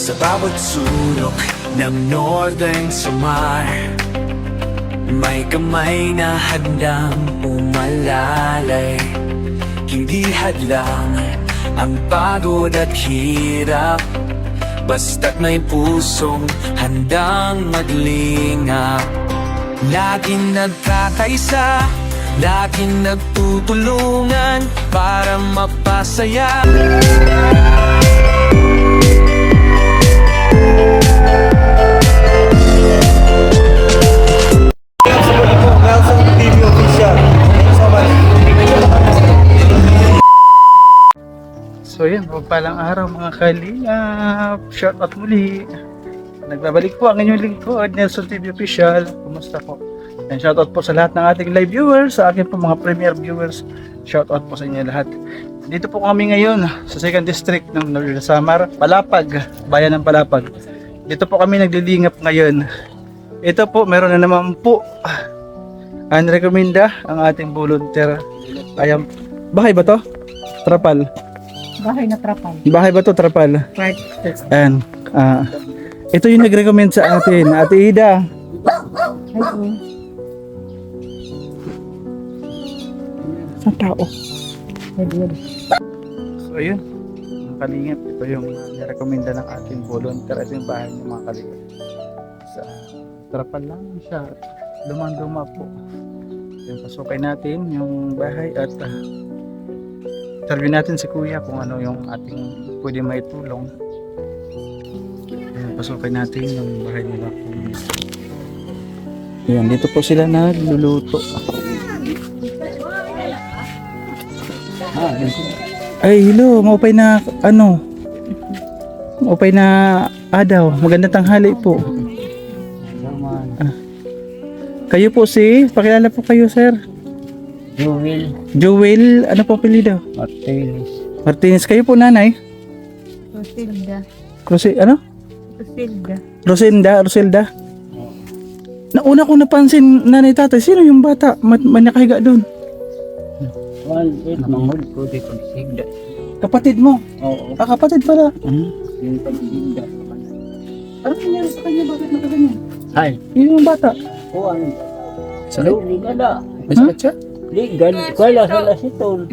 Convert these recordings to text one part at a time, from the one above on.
Sa bawat sulok ng Northern Samar, may kamay na handang umalalay. Hindi hadlang ang pagod at hirap, basta't may pusong handang maglingap. Laging nagkakaisa, laging nagtutulungan para mapasaya. Nelson TV Official. Thank you so much. So yan, palang araw mga kalingap. Shout out muli. Nagbabalik po ang inyong lingkod, Nelson TV Official. Kumusta po? And shout out po sa lahat ng ating live viewers, sa akin po mga premier viewers. Shout out po sa inyo lahat. Dito po kami ngayon sa 2nd District ng Northern Samar, Palapag, bayan ng Palapag. Dito po kami naglilingap ngayon. Ito po, meron na naman po ang rekomenda ang ating volunteer. Ayan, bahay ba to? Trapal. Bahay na trapal. Bahay ba to? Trapal. Right. Ayan. Ito yung nag-recommend sa atin, Ate Ida. Sa tao. So ayun, mga kalingap, ito yung nirekomenda ng ating volunteer. Ito yung bahay ng mga kalingap. Sa Trapal lang siya. Lumang-luma po. Yung pasukin natin yung bahay at interview natin si Kuya kung ano yung ating pwede maitulong. Ayan, pasukin natin yung bahay nila. Ayan, dito po sila nagluluto. Ay, hello, maupay na ano? Maupay na adaw. Magandang tanghali po. Kayo po si, pakilala po kayo sir. Jewel Joel, ano po apelyido? Martinez. Martinez, kayo po nanay? Rosilda. Ano? Rosilda. Rosilda. Nauna kong napansin nanay tatay, sino yung bata? May nakahiga doon. Mangod ko di pagsigda. Kapatid mo? Oo. Kapatid pala. Yung pagsigda. Ano nangyari sa kanya? Bakit nakaganyan? Ay. Yun yung bata. Kuan. Sakit? Ligada. May sakit siya? Ligan. Kala sa lasitol.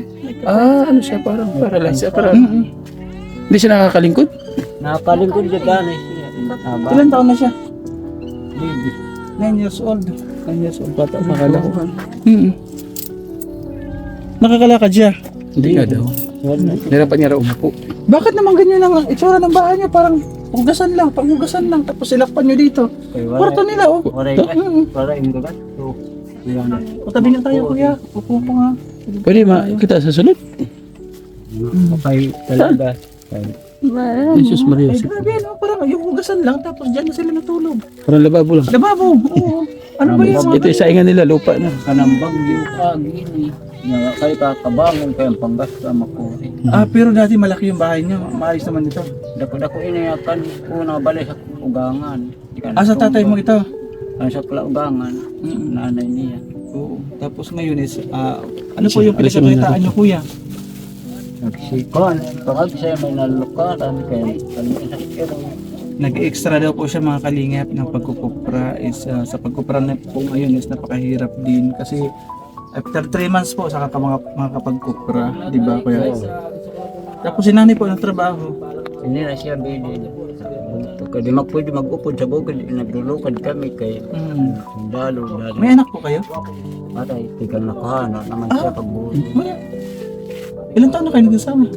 Ano siya? Parang paralyzed. Hindi siya nakakalingkod? Nakalingkod siya ganay siya. Ilan taon na siya? Baby. 9 years old. 9 years old bata. Nakalakuhan. Nakakalakad siya. Hindi nga daw. Nirapan niya raw umupo. Bakit naman ganyan ang itsura ng bahay niya? Parang hugasan lang, panghugasan lang. Tapos silakpan niyo dito. Kwarto nila oh. Para yung gagat. So, Patabi na tayo kuya. Upo po nga. Pwede makita sa sunod? okay talaga. Jesus Maria. Ay grabe no, parang yung hugasan lang. Tapos dyan na sila natulog. Parang lababo lang. Lababo. Oo. Ano ba yun? Ito sa ingan nila, lupa na. Kanambang yung gini. Nga kayo kakabangon kayong panggasta makuri. Pero dati malaki yung bahay niya. Maayos naman ito. Dako-dako inayakan ko na balay sa ugangan. Sa tatay mo ito? Ano sa ugangan. Nanay niya. Oo. Tapos ngayon is, ano po yung pinagkakitaan niyo kuya? Nagsikon. Pagkag siya may nalukaran kay Nag-extra daw po siya mga kalingap ng pagkukupra. Sa pagkupra na po ngayon is napakahirap din kasi after 3 months po saka ka makakapagkupra, di ba kuya? Tapos si nanay po ng trabaho. Hindi na siya bilin. Pagka di pwede mag-upod sa bukid, naglulukad kami kay dalo. May anak po kayo? Patay, tigang nakahana naman siya pagbuhay. Ilan taon na kayo nagsama?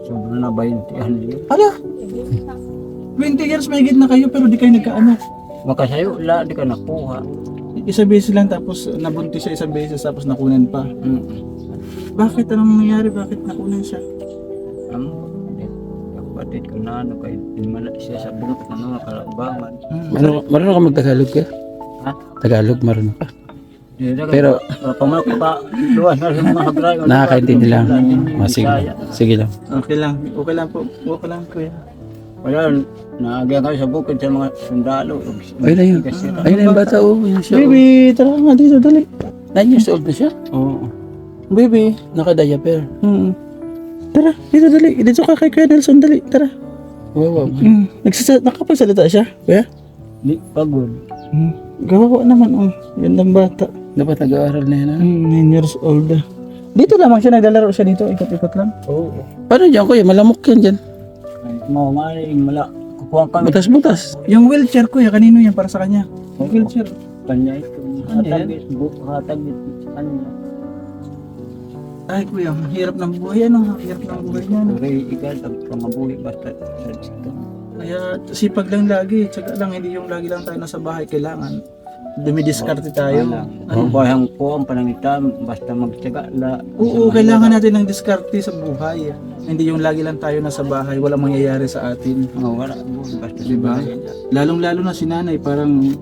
Sobrang na 20 yun. Ala! 20 years may na kayo pero di kayo nagkaanak. Makasayo, di ka nakuha. Isang beses lang tapos nabuntis siya isang beses tapos nakunan pa. Bakit? Anong nangyari? Bakit nakunan siya? Kapatid ko na ano kay man siya sa bunot na mga kalaubangan. Marunong ka mag-Tagalog ka? Ha? Tagalog, marunong ka. Pero Pero pamanok pa luwas na sa mga hagrayo. nakakaintindi lang. Sige. Sige lang. Okay lang. Okay lang po. Okay lang kuya. Wala, naagyan kami sa bukid sa mga sundalo. Ayun na yun. Ayun na yung bata. Oh, yun siya. Baby, tara nga dito, dali. 9 years old na siya. Oo. Baby. Naka-diaper. Tara, dito dali. Dito ka kay Kuya Nelson, dali. Tara. Wow. Nakapagsalita siya, kuya? Di pagod. Gawawa naman, oh. Gandang bata. Dapat nag-aaral na yan, ha? 9 years old. Dito lamang siya, naglalaro siya dito, ikot-ikot lang. Oo. Paano dyan, kuya? Malamok yan dyan. Ay, mau maling mala. Kukuha kami. Butas-butas. Yung wheelchair, kuya, kanino yan para sa kanya? Yung wheelchair. Kanya ito. Ano yan? Hatagit sa kanya. Ay, kuya, ang hirap ng buhay, ano? Ang hirap ng buhay niya, no? Pero ikaw, pamabuhi basta sa dito. Kaya sipag lang lagi, tsaga lang, hindi yung lagi lang tayo nasa bahay, kailangan dumidiskarte tayo. Ang bayang po, ang panangitam, basta magtyaga la. Oo, kailangan natin ng diskarte sa buhay. Hindi yung lagi lang tayo nasa bahay, walang mangyayari sa atin. Wala po, basta Diba? diba? Lalong-lalo na si nanay, parang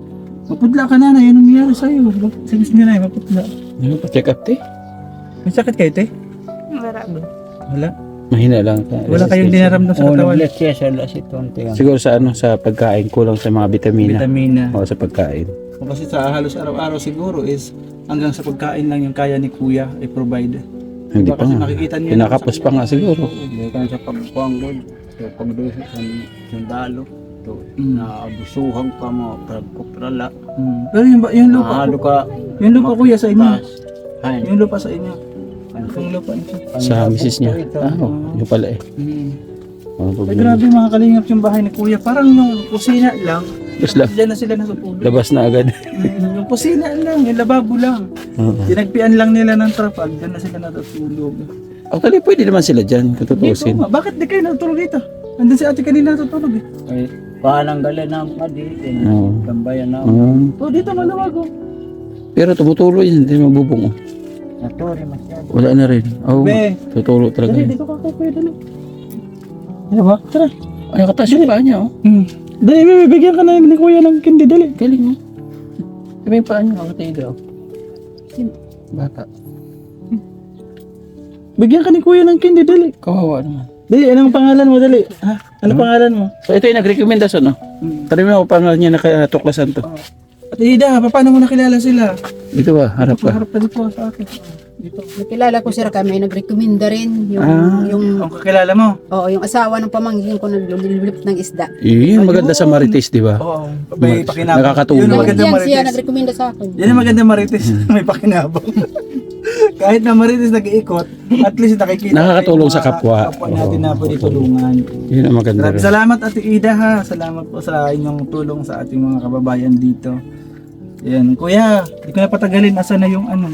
mapudla ka nanay, yun ang nangyari sa'yo. Sabi si nanay, mapudla. Ano pa, check up, te? May sakit kayo, te? Wala. Wala. Mahina lang. Wala kayong dinaramdam sa Oo, katawan. nag-bless siya sa lasiton. Siguro sa ano, sa pagkain, kulang sa mga vitamina. Vitamina. O sa pagkain. O kasi sa halos araw-araw siguro is hanggang sa pagkain lang yung kaya ni kuya i-provide. Hindi pa Kasi nga. makikita niyo Pinakapos pa nga siguro. Bukan sa pagkuanggod, so pagduso sa sundalo, so naabusuhan ka mo, pagkuprala. Pero yung lupa, Mahalo ka, yung lupa kuya sa inyo. Ay, Yung lupa sa inyo. Yung lupa ito. Sa misis niya. Yun pala eh. Mga Ay, problema. grabe mga kalingap yung bahay ni kuya. Parang yung kusina lang. Tapos Diyan na sila natutulog. labas na agad. Yung kusina lang, yung lababo lang. Oo. Tinagpian lang nila ng trapal, diyan na sila natutulog. Actually, pwede naman sila dyan kung Dito, tutusin. bakit di kayo natutulog dito? Andun si ate kanina natutulog eh. ay, paanang galing na mga dito, Oo. tambayan na. Oh, dito maluwag oh. Pero tumutulo yan, hindi mabubong. Naturi masyado. Wala na rin. Oo, Be. tutulo talaga Dali, yan. dito ka kuya, dali. Ano ba? Tara. Ay, nakataas yung paa niya, oh. Dali, bibigyan ka na ni kuya ng kindi, dali. Galing, oh. Diba yung paa niya, nakatayo daw. Bata. Bigyan ka ni kuya ng kindi, dali. Kawawa naman. Dali, anong pangalan mo, dali? Ha? Ano pangalan mo? So, ito yung nag-recommendasyon, no? Tanong mo pangalan niya nakatuklasan to. At Ida, paano mo nakilala sila? Dito ba? Harap ka. Harap ka dito sa akin. Dito. Nakilala ko sir kami, nag-recommenda rin yung, Ang kakilala mo? yung asawa ng pamangkin ko naglulip ng isda. Yun, maganda sa Marites, di ba? Oo. May pakinabang. Nakakatulong. Yun ang Yan, maganda yan siya marites. nag-recommenda sa akin. Yan ang maganda marites. May pakinabang. Kahit na marites nag-iikot, at least nakikita Nakakatulong tayo sa kapwa. kapwa natin na Oo. pwede tulungan. Yun ang maganda Grabe, rin. salamat Ate Ida ha. Salamat po sa inyong tulong sa ating mga kababayan dito. Yan, kuya, hindi ko na patagalin. Asa na yung ano,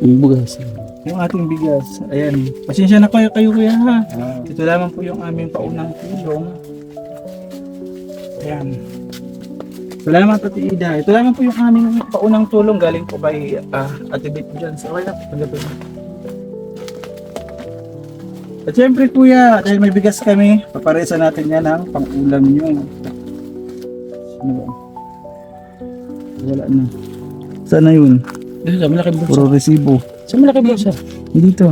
Yung bugas. yung ating bigas. Ayan, pasensya na kayo kuya ha. Ito lamang po yung aming paunang tulong. Ayan. Salamat Ate Ida. Ito lamang po yung aming paunang tulong galing po kay Ate Beth dyan. So, okay na, tanggapin mo. At syempre kuya, dahil may bigas kami, paparesa natin yan ng pang-ulam nyo. Ano ba? Wala na. Sana yun? Dito, sa malaking bulsa. Puro resibo. Sa malaking bulsa. Dito.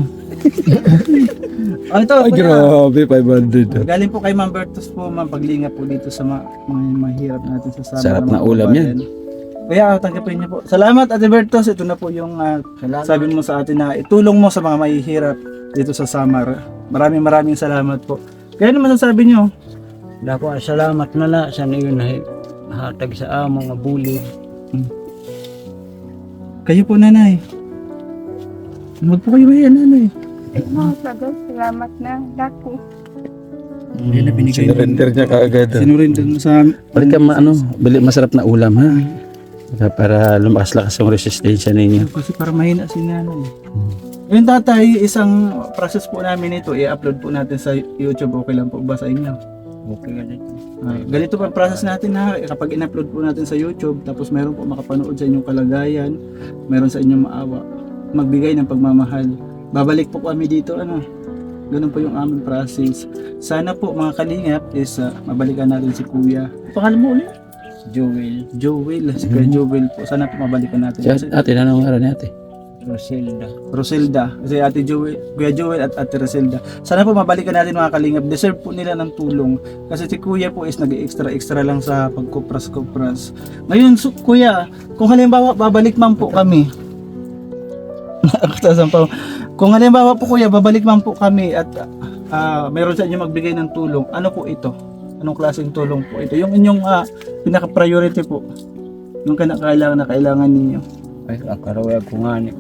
Ito, Ay, kuya. grabe, 500. Galing po kay Ma'am Bertus po, Ma'am, paglinga po dito sa mga mahirap natin sa Samar. Sarap na mga ulam kababayan. Kaya tanggapin niyo po. Salamat Ate Bertus, ito na po yung sabi mo sa atin na itulong mo sa mga mahihirap dito sa Samar. Maraming salamat po. Kaya naman sasabi niyo, Dako, salamat na la sa niyo na hatag sa among nga bulig. kayo po nanay. Huwag po kayo yan nanay. Salamat na, dako. Yan na binigay mo. Sinurrender niya kaagad. Sinurinder mo sa amin. Balik ka bili masarap na ulam, ha? Para lumakas-lakas yung resistensya ninyo. Kasi para mahina si nanay. Yung tatay, isang process po namin ito, i-upload po natin sa YouTube. Okay lang po ba sa inyo? Okay ka dito. Ganito pa ang process natin na kapag in-upload po natin sa YouTube, tapos meron po makapanood sa inyong kalagayan, meron sa inyong maawa, magbigay ng pagmamahal. Babalik po kami dito, ganun po yung aming process. Sana po mga kalingap is mabalikan natin si Kuya. Pangalan mo ulit? Joel, Si Kuya Joel po. Sana po mabalikan natin. Si ate, anong araw ni ate? Roselda. Kasi Ate Joel, Kuya Joel at Ate Roselda. Sana po mabalikan natin mga kalingap. Deserve po nila ng tulong. Kasi si Kuya po is nag-extra lang sa pagkupras-kupras. Ngayon, Kuya, kung halimbawa babalik man po kami. Kung halimbawa po Kuya, babalik man po kami at meron sa inyo magbigay ng tulong. Ano po ito? Anong klaseng tulong po ito? Yung inyong pinaka-priority po. Yung kailangan na kailangan ninyo. Ay, akaraway ko nga ni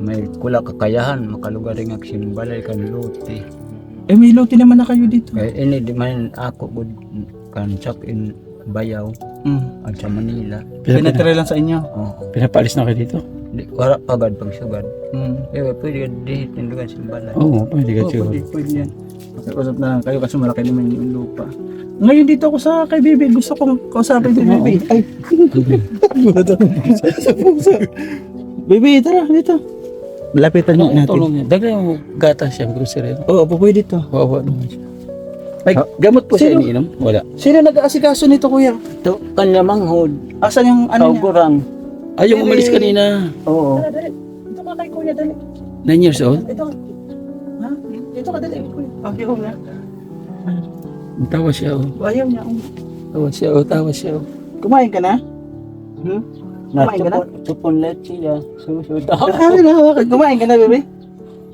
may kula kakayahan makalugar nga simbalay kan luti. Eh may luti naman na kayo dito. Kaya ini di man ako good kan check in Bayaw at sa Manila. Pinatira lang sa inyo. Oh, Pinapalis na kayo dito? di wala pagad pag sugad. Mm. Eh pwede di tindugan simbalay. Oo, pwede ka Oh, siguro. pwede yan. Usap na lang kayo kasi malaki naman yung lupa. Ngayon dito ako sa kay Bibi. Gusto kong kausapin si Bibi. Ay! Bibi, tara dito. Lapitan niyo natin. Tulong niya. Dagdag yung gatas siyang grocery. Oo, pwede dito. Wawa naman siya. Ay, gamot po siya Sino? iniinom. Wala. Sino nag-aasikaso nito, kuya? To kanya manghod. Asan yung ano niya? Kauguran. Ay, yung umalis kanina. Oo. Ito ka kay kuya, dali. 9 years old. Ito. Ha? Ito ka, dali. Ayaw niya. Tawa siya. Oh. Ayaw niya. Tawa siya. Oh. Tawa siya. Oh. Kumain ka na? Kumain ka na? Tupon let siya. Susud. Kumain ka na, Bibi?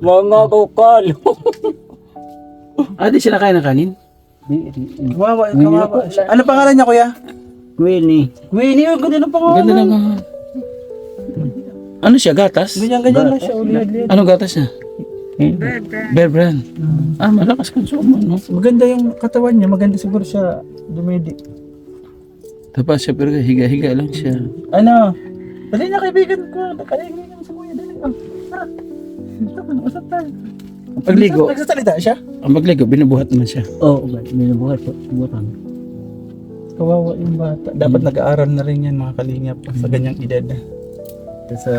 Mga kukal. Di siya nakain ng kanin? Kawawa. Ano pangalan niya, kuya? Winnie. Winnie, ang ganda ng pangalan. Ganda lang. Ano siya? Gatas? Ganyan lang siya, ulit. Anong gatas niya? Bear Brand. Malakas konsumo, no? Maganda yung katawan niya, maganda siguro siya dumidi. Tapos siya, pero higa-higa lang siya. Ano? Dali na kaibigan ko. Kaibigan mo sa kuya, dali. Tara. Usap tayo. Pagligo, Nagsasalita siya? ang pagligo, binubuhat naman siya. Oo, binubuhat po. Butang. Kawawa yung bata. Dapat nag-aaral na rin yan mga kalingap sa ganyang edad. Kasi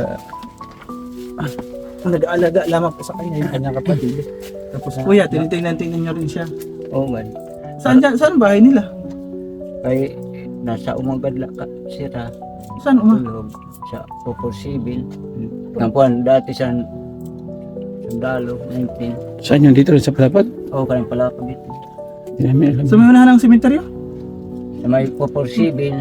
nag-aalaga lamang po sa kanya yung kanyang kapatid. Tapos kuya, tinitingnan niyo rin siya. Oo, man. Saan bahay nila? Kay nasa umagad la ka sira. Saan Tulog sa Poporsibil. Kampuan dati sa Sundalo, 19. Saan yun? Dito rin sa Palapag? Oo, kanyang palapag ito. Hindi namin alam. Sa may unahan ng sementeryo? Sa may Poporsibil,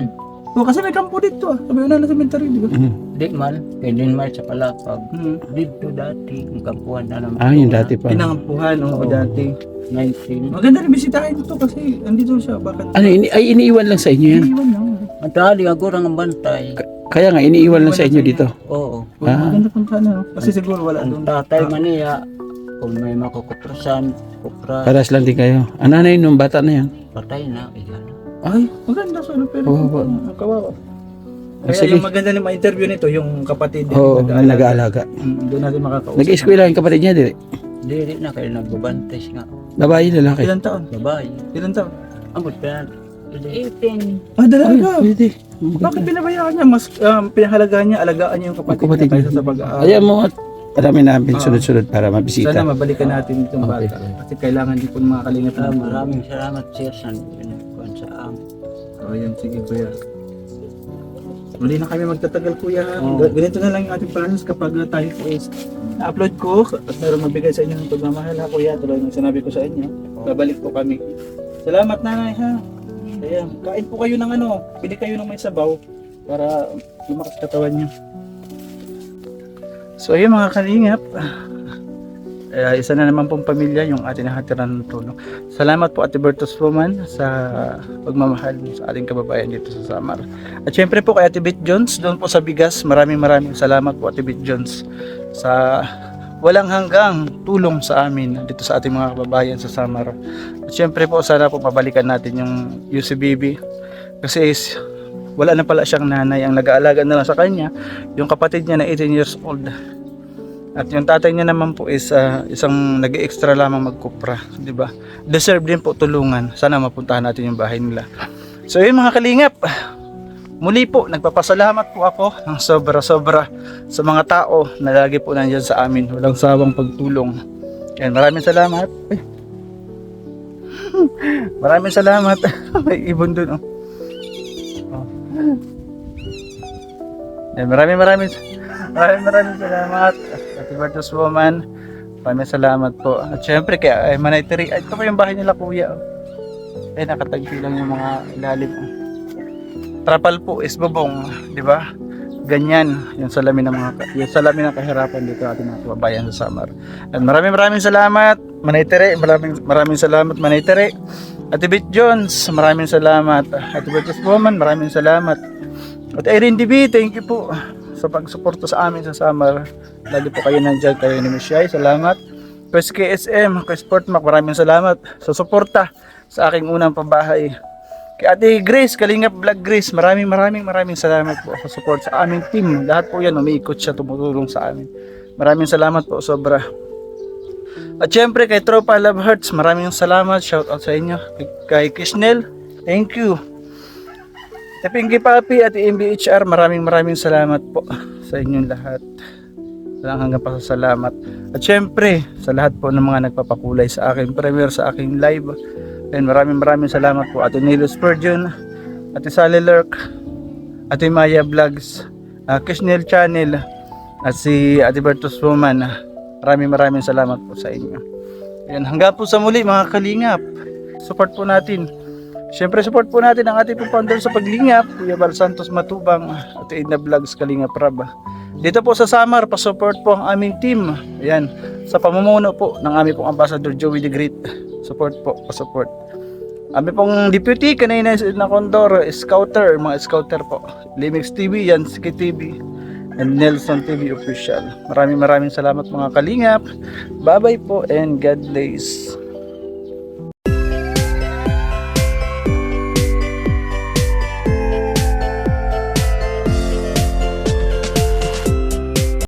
O kasi may kampo dito Sa may unahan ng sementeryo, di ba? di man, kay Dinmar sa palapag. Hmm. Dito dati, yung kampuan na naman. Yung dati pa. Pinangampuhan, oo, dati. 19. Maganda rin bisitahin ito kasi andito siya. Bakit? Ano, iniiwan lang sa inyo yan? Iiwan lang. Ang tali, ang kurang ang bantay. Kaya nga, iniiwan lang sa inyo dito. Oo. Maganda pang sana. Kasi siguro wala Ang doon. tatay maniya, kung may makukuprasan, kupra, Paras lang din kayo. Ang nanay nung bata na yan. patay na. Iyan. Ay, maganda sana pero Kawawa. kawawa. Ah, Kaya sige. yung maganda na ma-interview nito, yung kapatid din. Oo, nag-aalaga. Doon natin makakausap. Nag-eskwela yung kapatid niya, di? Dili na kayo nagbabantay nga. Babae, lalaki. Ilan taon? Babae. Ilan taon? Ambot pa. 18. Ah, Ay, dalaga. pwede. Bakit pinabayaan niya? Mas pinahalagaan niya, alagaan niya yung kapatid, Kapatid niya kaysa niya. sa pag-aaral. Ayaw mo at marami namin sunod-sunod para Sana mabisita. mabalikan natin itong Okay. bata. Kasi kailangan din po ng mga kalingap na Maraming salamat sir sa pinagkuhan sa amin. Oh, yan, sige kuya. Muli na kami magtatagal kuya. Oo. Ganito na lang yung ating plans kapag tayo po is na-upload ko at meron magbigay sa inyo ng pagmamahal ha kuya. Tulad ng sinabi ko sa inyo. Babalik po kami. Salamat nanay ha. Ayan, kain po kayo ng ano. Bili kayo ng may sabaw para lumakas katawan nyo. So ayun mga kalingap. Isa na naman pong pamilya yung ating nahatiran ng tulong. Salamat po Ate Bertus Woman sa pagmamahal sa ating kababayan dito sa Samar. At syempre po kay Ate Bit Jones doon po sa bigas. Maraming salamat po Ate Bit Jones sa walang hanggang tulong sa amin dito sa ating mga kababayan sa Samar. At syempre po sana po mabalikan natin yung UCBB kasi wala na pala siyang nanay. Ang nag-aalaga na lang sa kanya yung kapatid niya na 18 years old. At yung tatay niya naman po is isang nag-extra lamang magkupra, di ba? Deserve din po tulungan. Sana mapuntahan natin yung bahay nila. So yun mga kalingap. Muli po, nagpapasalamat po ako ng sobra-sobra sa mga tao na lagi po nandiyan sa amin. Walang sawang pagtulong. Yan, maraming salamat. Ay. Maraming salamat. May ibon dun, oh. Yan, maraming salamat. Ate Bertus Woman, maraming salamat po. At syempre kaya Manay Tiri, ito po yung bahay nila kuya. Ay nakatagpi lang yung mga ilalim. Trapal po is bubong, di ba? Ganyan yung salamin ng kahirapan dito ating mga kababayan sa Samar. At maraming salamat Manay Tiri, maraming salamat Manay Tiri. Ate Beth Jones, maraming salamat. Ate Bertus Bowman, maraming salamat. At Irene DB, thank you po sa pagsuporta sa amin sa summer. Lagi po kayo nandyan, kayo ni Miss Shai, salamat. Quest KSM, Quest Sportmac, maraming salamat sa suporta sa aking unang pabahay. Kay Ate Grace, Kalingap Vlog Grace, maraming salamat po sa support sa aming team. Lahat po yan, umiikot siya, tumutulong sa amin. Maraming salamat po, sobra. At syempre kay Tropa Love Hearts, maraming salamat, shout out sa inyo. Kay Kisnel, thank you. Kay Pinky Papi at MBHR, maraming salamat po sa inyong lahat. Walang hanggang pasasalamat. At syempre, sa lahat po ng mga nagpapakulay sa akin, premiere sa aking live. And maraming salamat po. Ate Nilo Spurgeon, Ate Sally Lurk, Ate Maya Vlogs, Kisnel Channel, at si Ate Bertus Woman. Maraming salamat po sa inyo. Ayan, hanggang po sa muli mga kalingap. Support po natin. Siyempre support po natin ang ating founder sa paglingap, Kuya Bal Santos Matubang, at Edna Vlogs Kalingap Rab. Dito po sa Samar, pa-support po ang aming team. Ayan, sa pamumuno po ng aming pong Ambassador Joey the Great. Support po, pa-support. Aming pong deputy, kanina na Condor, Scouter, mga Scouter po. Limix TV, Yansky TV, and Nelson TV Official. Maraming salamat mga kalingap. Bye-bye po and God bless.